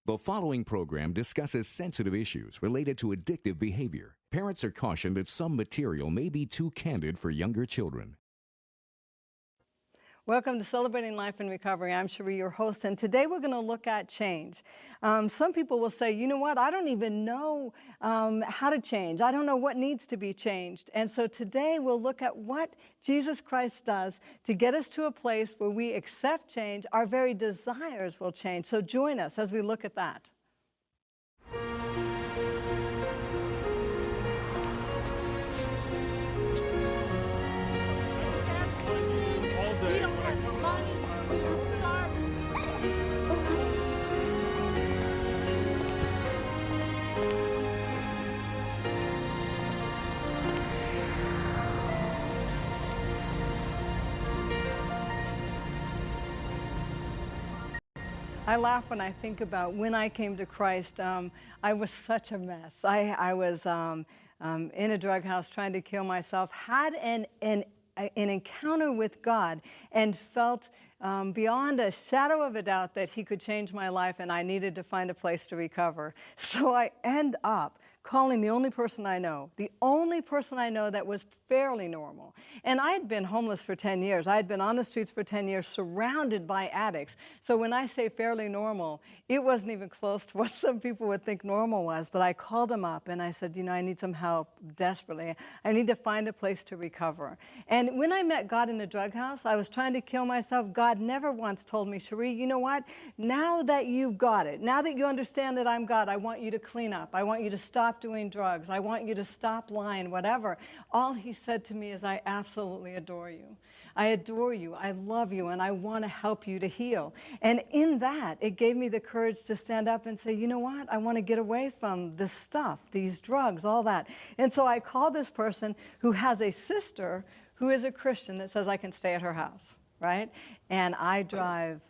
The following program discusses sensitive issues related to addictive behavior. Parents are cautioned that some material may be too candid for younger children. Welcome to Celebrating Life and Recovery. I'm Cherie, your host, and today we're going to look at change. Some people will say, you know what, I don't even know how to change. I don't know what needs to be changed. And so today we'll look at what Jesus Christ does to get us to a place where we accept change. Our very desires will change. So join us as we look at that. I laugh when I think about when I came to Christ. I was such a mess. I was in a drug house trying to kill myself, had an encounter with God, and felt beyond a shadow of a doubt that He could change my life, and I needed to find a place to recover. So I end up calling the only person I know that was fairly normal. And I had been homeless for 10 years. I had been on the streets for 10 years, surrounded by addicts. So when I say fairly normal, it wasn't even close to what some people would think normal was. But I called him up and I said, you know, I need some help desperately. I need to find a place to recover. And when I met God in the drug house, I was trying to kill myself. God never once told me, Cherie, you know what? Now that you've got it, now that you understand that I'm God, I want you to clean up. I want you to stop doing drugs. I want you to stop lying, whatever. All He said to me is, I absolutely adore you. I adore you. I love you. And I want to help you to heal. And in that, it gave me the courage to stand up and say, you know what? I want to get away from this stuff, these drugs, all that. And so I called this person who has a sister who is a Christian that says I can stay at her house, right? And I drive,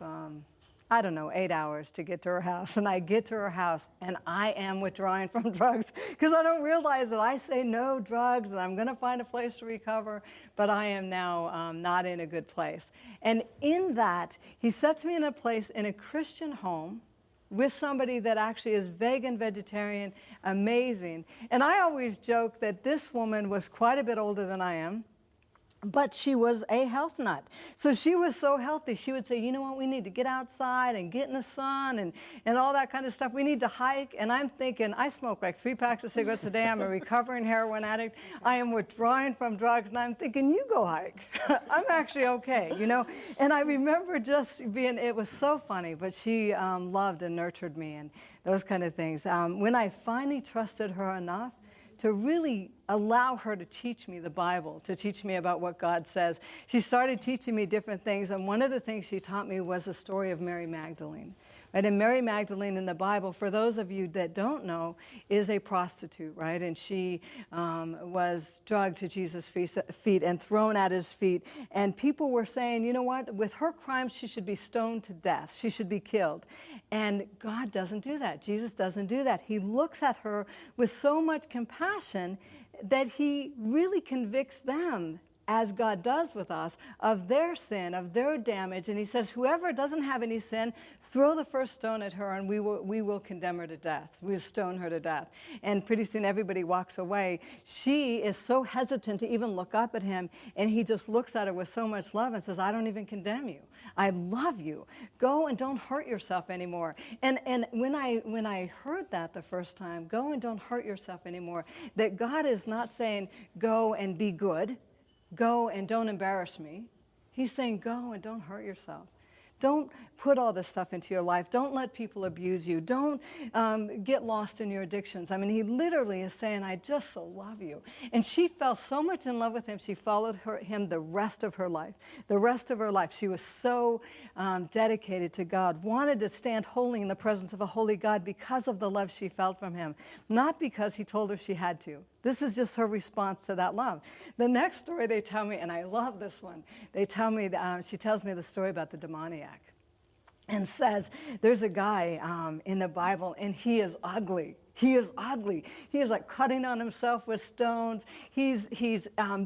8 hours to get to her house. And I get to her house, and I am withdrawing from drugs because I don't realize that I say no drugs and I'm going to find a place to recover, but I am now not in a good place. And in that, He sets me in a place in a Christian home with somebody that actually is vegan, vegetarian, amazing. And I always joke that this woman was quite a bit older than I am, but she was a health nut. So she was so healthy. She would say, you know what, we need to get outside and get in the sun and all that kind of stuff. We need to hike. And I'm thinking, I smoke like 3 packs of cigarettes a day. I'm a recovering heroin addict. I am withdrawing from drugs. And I'm thinking, you go hike. I'm actually okay, you know. And I remember just being, it was so funny, but she loved and nurtured me and those kind of things. When I finally trusted her enough to really allow her to teach me the Bible, to teach me about what God says, she started teaching me different things. And one of the things she taught me was the story of Mary Magdalene. Right? And Mary Magdalene in the Bible, for those of you that don't know, is a prostitute, right? And she was dragged to Jesus' feet and thrown at His feet. And people were saying, you know what? With her crimes, she should be stoned to death. She should be killed. And God doesn't do that. Jesus doesn't do that. He looks at her with so much compassion that He really convicts them, as God does with us, of their sin, of their damage. And He says, whoever doesn't have any sin, throw the first stone at her and we will condemn her to death. We'll stone her to death. And pretty soon everybody walks away. She is so hesitant to even look up at Him, and He just looks at her with so much love and says, I don't even condemn you. I love you. Go and don't hurt yourself anymore. And when I heard that the first time, go and don't hurt yourself anymore, that God is not saying, go and be good, go and don't embarrass me. He's saying, go and don't hurt yourself. Don't put all this stuff into your life. Don't let people abuse you. Don't get lost in your addictions. I mean, He literally is saying, I just so love you. And she fell so much in love with Him, she followed Him the rest of her life. The rest of her life, she was so dedicated to God, wanted to stand holy in the presence of a holy God because of the love she felt from Him, not because He told her she had to. This is just her response to that love. The next story they tell me, and I love this one, they tell me, she tells me the story about the demoniac. and says, there's a guy in the Bible, and he is ugly. He is ugly. He is like cutting on himself with stones. He's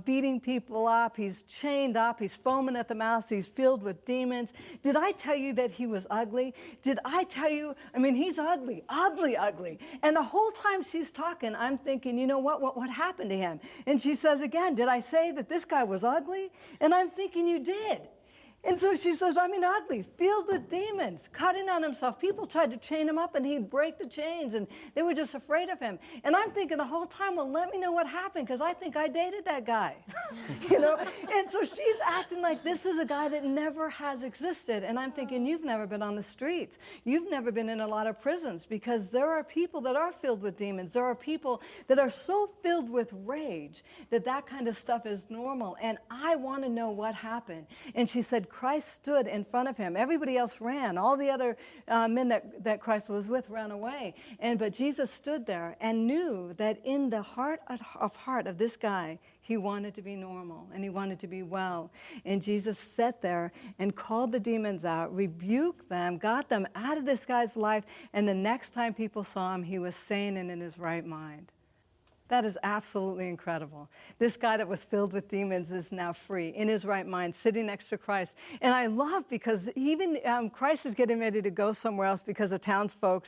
beating people up. He's chained up. He's foaming at the mouth. He's filled with demons. Did I tell you that he was ugly? Did I tell you? I mean, he's ugly, ugly, ugly. And the whole time she's talking, I'm thinking, you know what happened to him? And she says again, did I say that this guy was ugly? And I'm thinking, you did. And so she says, I mean, ugly, filled with demons, cutting on himself. People tried to chain him up, and he'd break the chains, and they were just afraid of him. And I'm thinking the whole time, well, let me know what happened, because I think I dated that guy. You know? And so she's acting like this is a guy that never has existed. And I'm thinking, you've never been on the streets. You've never been in a lot of prisons, because there are people that are filled with demons. There are people that are so filled with rage that that kind of stuff is normal. And I want to know what happened. And she said, Christ stood in front of him. Everybody else ran. All the other men that Christ was with ran away. But Jesus stood there and knew that in the heart of this guy, he wanted to be normal and he wanted to be well. And Jesus sat there and called the demons out, rebuked them, got them out of this guy's life. And the next time people saw him, he was sane and in his right mind. That is absolutely incredible. This guy that was filled with demons is now free, in his right mind, sitting next to Christ. And I love, because even Christ is getting ready to go somewhere else because the townsfolk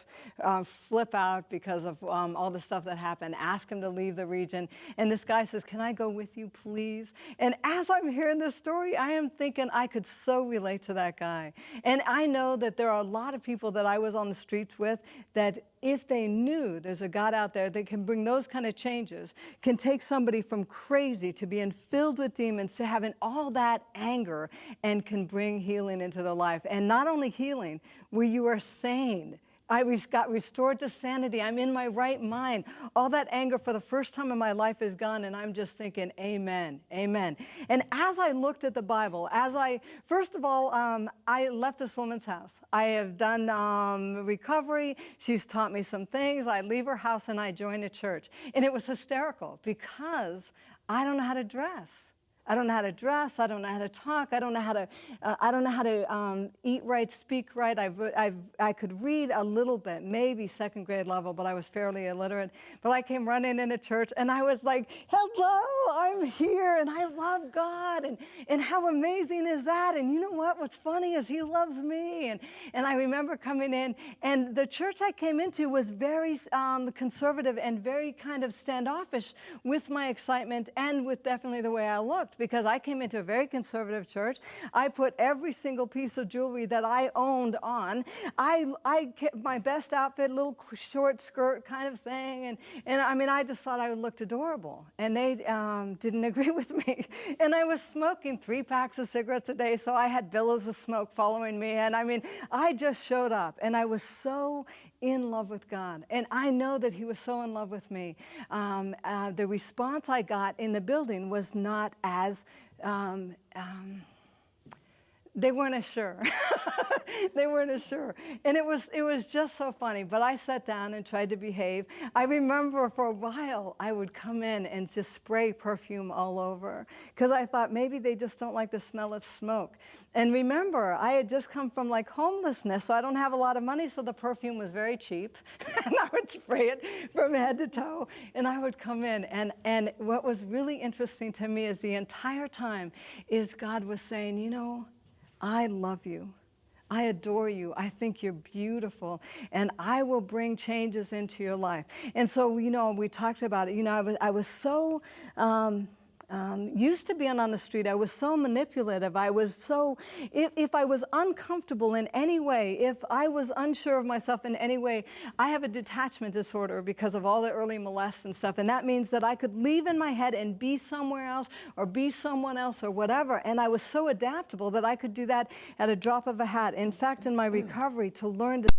flip out because of all the stuff that happened, ask him to leave the region. And this guy says, can I go with you, please? And as I'm hearing this story, I am thinking I could so relate to that guy. And I know that there are a lot of people that I was on the streets with that if they knew there's a God out there that can bring those kind of changes, can take somebody from crazy to being filled with demons to having all that anger, and can bring healing into their life. And not only healing, where you are sane. I got restored to sanity. I'm in my right mind. All that anger for the first time in my life is gone, and I'm just thinking, amen, amen. And as I looked at the Bible, first of all, I left this woman's house. I have done recovery. She's taught me some things. I leave her house and I join a church. And it was hysterical because I don't know how to dress. I don't know how to dress. I don't know how to talk. I don't know how to eat right, speak right. I could read a little bit, maybe second grade level, but I was fairly illiterate. But I came running into church, and I was like, hello, I'm here, and I love God, and how amazing is that? And you know what? What's funny is he loves me. And I remember coming in, and the church I came into was very conservative and very kind of standoffish with my excitement and with definitely the way I looked. Because I came into a very conservative church. I put every single piece of jewelry that I owned on. I kept my best outfit, little short skirt kind of thing. And I mean, I just thought I looked adorable. And they didn't agree with me. And I was smoking 3 packs of cigarettes a day, so I had billows of smoke following me. And I mean, I just showed up, and I was so in love with God. And I know that he was so in love with me. The response I got in the building was not as, they weren't as sure. They weren't as sure. And it was just so funny. But I sat down and tried to behave. I remember for a while I would come in and just spray perfume all over, because I thought maybe they just don't like the smell of smoke. And remember, I had just come from like homelessness, so I don't have a lot of money, so the perfume was very cheap. And I would spray it from head to toe, and I would come in. And what was really interesting to me is the entire time is God was saying, you know, I love you. I adore you. I think you're beautiful, and I will bring changes into your life. And so, you know, we talked about it. You know, I was so used to being on the street. I was so manipulative. I was so, if I was uncomfortable in any way, if I was unsure of myself in any way, I have a detachment disorder because of all the early molests and stuff. And that means that I could leave in my head and be somewhere else or be someone else or whatever. And I was so adaptable that I could do that at a drop of a hat. In fact, in my recovery, to learn to